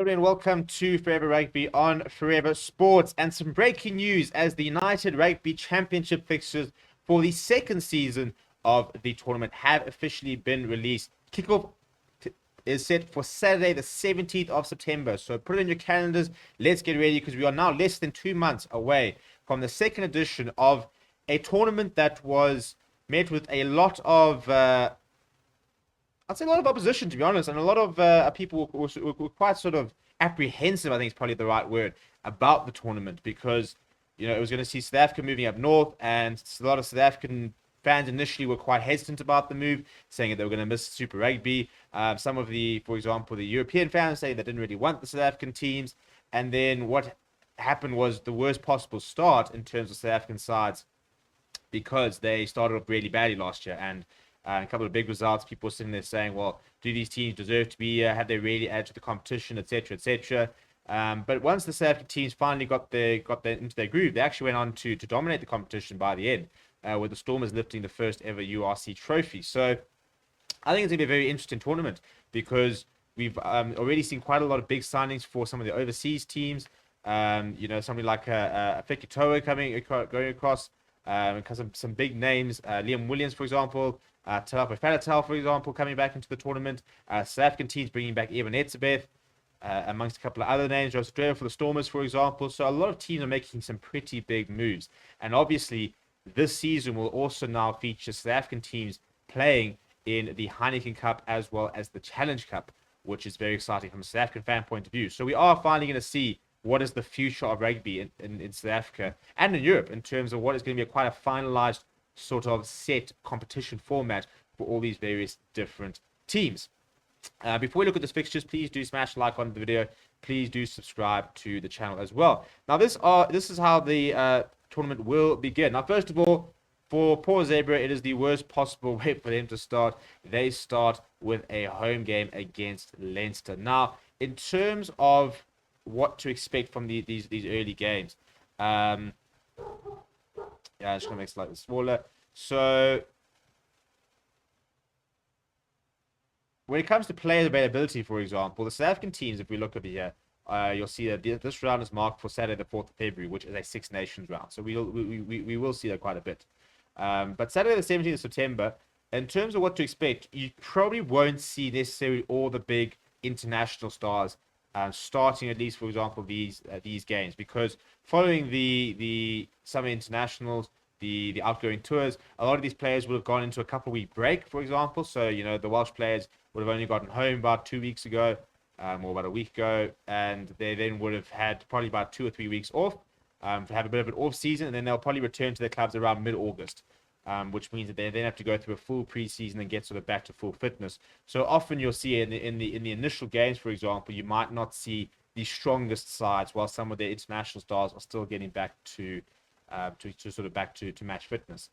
Hello and welcome to Forever Rugby on Forever Sports, and some breaking news as the United Rugby Championship fixtures for the second season of the tournament have officially been released. Kickoff is set for Saturday the 17th of September, so put it in your calendars. Let's get ready because we are now less than 2 months away from the second edition of a tournament that was met with a lot of I'd say a lot of opposition, to be honest, and a lot of people were quite sort of apprehensive, I think is probably the right word, about the tournament because, it was going to see South Africa moving up north, and a lot of South African fans initially were quite hesitant about the move, saying that they were going to miss Super Rugby. Some of for example, the European fans saying they didn't really want the South African teams, and then what happened was the worst possible start in terms of South African sides because they started off really badly last year, and a couple of big results. People sitting there saying, well, do these teams deserve to be here? Have they really added to the competition, etc., etc.? But once the South African teams finally got into their groove, they actually went on to dominate the competition by the end, with the Stormers lifting the first ever URC trophy. So I think it's going to be a very interesting tournament because we've already seen quite a lot of big signings for some of the overseas teams. Somebody like FIXTURES going across, some big names, Liam Williams, for example, Talapo Falatal, for example, coming back into the tournament. South African teams bringing back Evan Etzebeth, amongst a couple of other names. Australia for the Stormers, for example. So a lot of teams are making some pretty big moves. And obviously, this season will also now feature South African teams playing in the Heineken Cup as well as the Challenge Cup, which is very exciting from a South African fan point of view. So we are finally going to see what is the future of rugby in South Africa and in Europe in terms of what is going to be quite a finalized sort of set competition format for all these various different teams. Before we look at the fixtures, please do smash like on the video. Please do subscribe to the channel as well. Now, this is how the tournament will begin. Now, first of all, for poor Zebra, it is the worst possible way for them to start. They start with a home game against Leinster. Now, in terms of what to expect from these early games, I'm just going to make it slightly smaller. So when it comes to player availability, for example, the South African teams, if we look over here, you'll see that this round is marked for Saturday, the 4th of February, which is a Six Nations round. So we will see that quite a bit. But Saturday, the 17th of September, in terms of what to expect, you probably won't see necessarily all the big international stars starting, at least, for example, these games, because following the summer internationals, the outgoing tours, a lot of these players would have gone into a couple-week break, for example. So, the Welsh players would have only gotten home about 2 weeks ago, or about a week ago, and they then would have had probably about 2 or 3 weeks off, to have a bit of an off season, and then they'll probably return to their clubs around mid-August, which means that they then have to go through a full preseason and get sort of back to full fitness. So often you'll see in the initial games, for example, you might not see the strongest sides, while some of their international stars are still getting back to match fitness.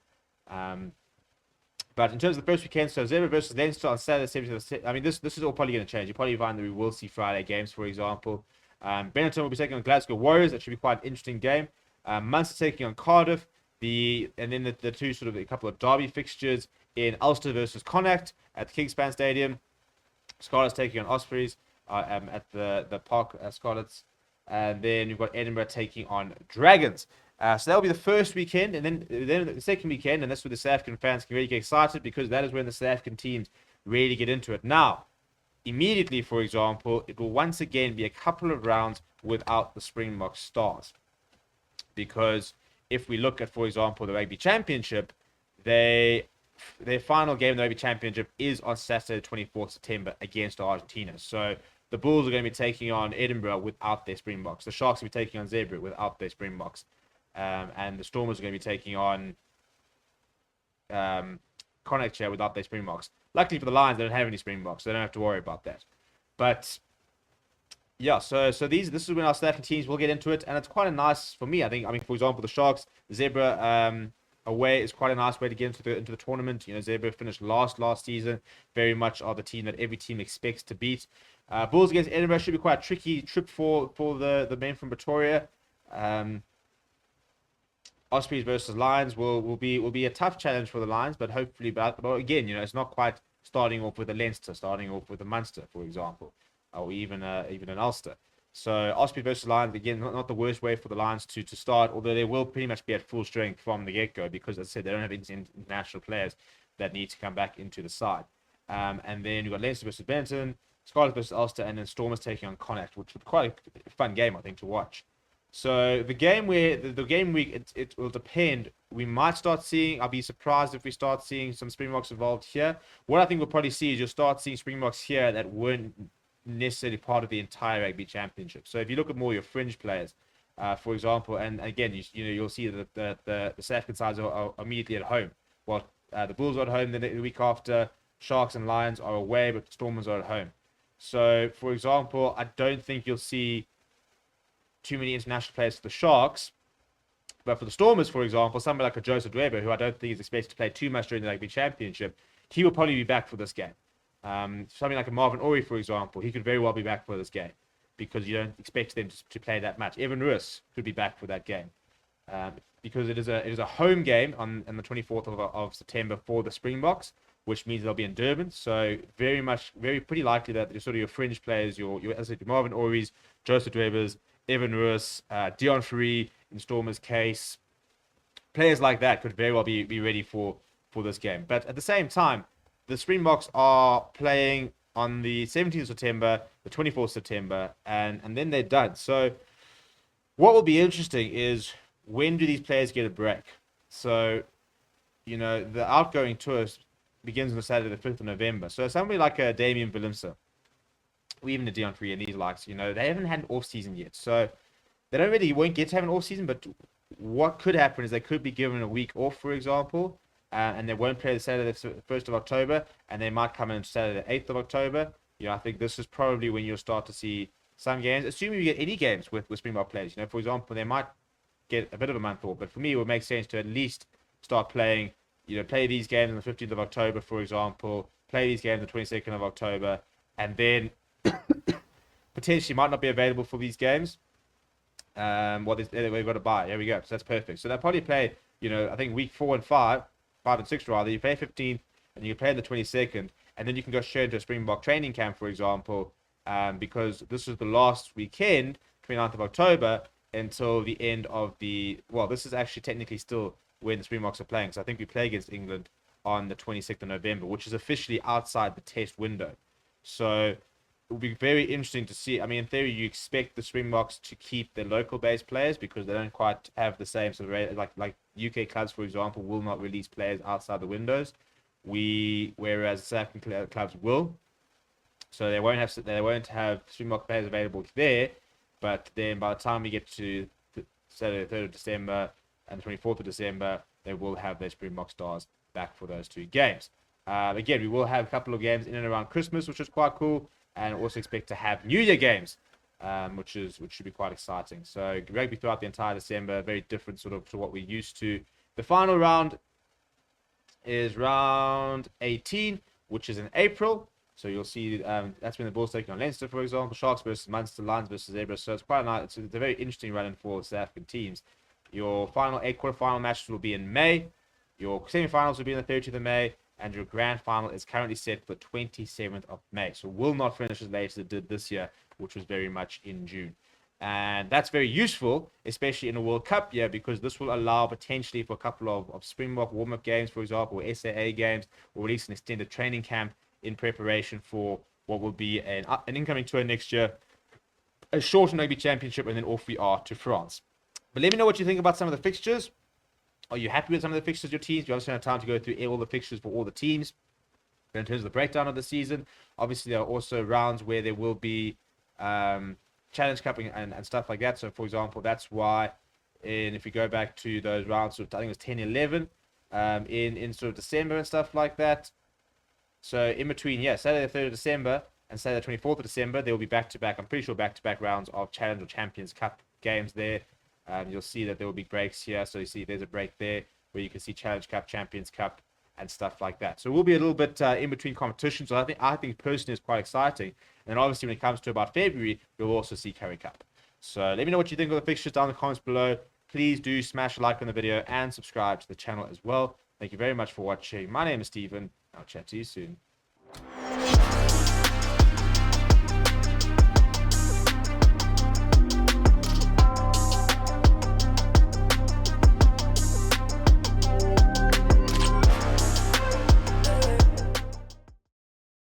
But in terms of the first weekend, so Zebra versus Leinster on Saturday, 17th. I mean, this is all probably going to change. You probably find that we will see Friday games, for example. Benetton will be taking on Glasgow Warriors. That should be quite an interesting game. Munster taking on Cardiff. And then the two sort of a couple of derby fixtures in Ulster versus Connacht at the Kingspan Stadium. Scarlets taking on Ospreys at the Park Scarlets. And then you've got Edinburgh taking on Dragons. So that'll be the first weekend, and then the second weekend, and that's where the South African fans can really get excited because that is when the South African teams really get into it. Now, immediately, for example, it will once again be a couple of rounds without the Springbok stars, because if we look at, for example, the Rugby Championship, their final game in the Rugby Championship is on Saturday, 24th September against Argentina. So the Bulls are going to be taking on Edinburgh without their Springboks. The Sharks will be taking on Zebra without their Springboks. And the Stormers are going to be taking on Connacht without their Springboks. Luckily for the Lions, they don't have any Springboks, so they don't have to worry about that. But yeah, so this is when our South African teams will get into it, and it's quite a nice for me. I mean, for example, the Sharks, the Zebra away is quite a nice way to get into the tournament. Zebra finished last season, very much are the team that every team expects to beat. Bulls against Edinburgh should be quite a tricky trip for the men from Pretoria. Ospreys versus Lions will be a tough challenge for the Lions, but hopefully, but again, it's not quite starting off with a Leinster, starting off with a Munster, for example. or even an Ulster. So Ospreys versus Lions, again, not the worst way for the Lions to start, although they will pretty much be at full strength from the get-go because, as I said, they don't have any international players that need to come back into the side. And then you've got Leinster versus Benton, Scarlet versus Ulster, and then Stormers taking on Connacht, which was quite a fun game, I think, to watch. So the game the game week, it will depend. We might start seeing, I'll be surprised if we start seeing some Springboks involved here. What I think we'll probably see is you'll start seeing Springboks here that weren't necessarily part of the entire rugby championship. So if you look at more your fringe players, for example, and again, you'll see that the South African sides are immediately at home. Well, the Bulls are at home, then the week after, Sharks and Lions are away, but Stormers are at home. So, for example, I don't think you'll see too many international players for the Sharks. But for the Stormers, for example, somebody like a Joseph Dweba, who I don't think is expected to play too much during the Rugby Championship, he will probably be back for this game. Something like a Marvin Orie, for example, he could very well be back for this game because you don't expect them to play that much. Evan Roos could be back for that game because it is a home game on the 24th of September for the Springboks, which means they'll be in Durban. So pretty likely that sort of your fringe players, your as I said, your Marvin Ories, Joseph Dwebers, Evan Roos, Dion Free in Stormers' case, players like that could very well be ready for this game. But at the same time, the Springboks are playing on the 17th of September, the 24th of September, and then they're done. So what will be interesting is when do these players get a break? So, the outgoing tour begins on Saturday, the 5th of November. So somebody like a Damian Willemse, or even a Dion Free and these likes, they haven't had an off-season yet. So they won't get to have an off-season, but what could happen is they could be given a week off, for example, and they won't play the Saturday, the 1st of October, and they might come in Saturday, the 8th of October. I think this is probably when you'll start to see some games, assuming you get any games with Springbok players. For example, they might get a bit of a month off, but for me, it would make sense to at least start playing, play these games on the 15th of October, for example, play these games on the 22nd of October, and then potentially might not be available for these games. We've got to buy. There we go. So that's perfect. So they'll probably play, I think week 4 and 5 and 6 rather. You play 15th and you play on the 22nd, and then you can go straight into a Springbok training camp, for example, because this is the last weekend, 29th of October, until the end of this is actually technically still when the Springboks are playing. So I think we play against England on the 26th of November, which is officially outside the test window. So it will be very interesting to see. I mean, in theory, you expect the Springboks to keep their local-based players because they don't quite have the same sort of rate. Like UK clubs, for example, will not release players outside the windows. Whereas South African clubs will. So they won't have Springbok players available there. But then by the time we get to Saturday, the 3rd of December and the 24th of December, they will have their Springbok stars back for those 2 games. Again, we will have a couple of games in and around Christmas, which is quite cool. And also expect to have New Year games, which should be quite exciting. So rugby throughout the entire December, very different sort of to what we're used to. The final round is round 18, which is in April. So you'll see that's when the Bulls taking on Leinster, for example, Sharks versus Munster, Lions versus Zebras. So it's quite nice. It's a very interesting run-in for South African teams. Your final 8 quarterfinal matches will be in May. Your semi-finals will be on the 30th of May. And your grand final is currently set for the 27th of May. So will not finish as late as it did this year, which was very much in June. And that's very useful, especially in a World Cup year, because this will allow potentially for a couple of Springbok warm-up games, for example, or SAA games, or at least an extended training camp in preparation for what will be an incoming tour next year, a shortened rugby championship, and then off we are to France. But let me know what you think about some of the fixtures. Are you happy with some of the fixtures of your teams? You obviously don't have time to go through all the fixtures for all the teams. But in terms of the breakdown of the season, obviously there are also rounds where there will be Challenge Cup and stuff like that. So, for example, that's why if you go back to those rounds, I think it was 10-11 in sort of December and stuff like that. So in between, Saturday the 3rd of December and Saturday the 24th of December, there will be back-to-back, I'm pretty sure back-to-back rounds of Challenge or Champions Cup games there. You'll see that there will be breaks here. So you see there's a break there where you can see Challenge Cup, Champions Cup, and stuff like that. So we'll be a little bit in between competitions. So I think personally it's quite exciting. And then obviously when it comes to about February, you'll also see Currie Cup. So let me know what you think of the fixtures down in the comments below. Please do smash a like on the video and subscribe to the channel as well. Thank you very much for watching. My name is Stephen. I'll chat to you soon.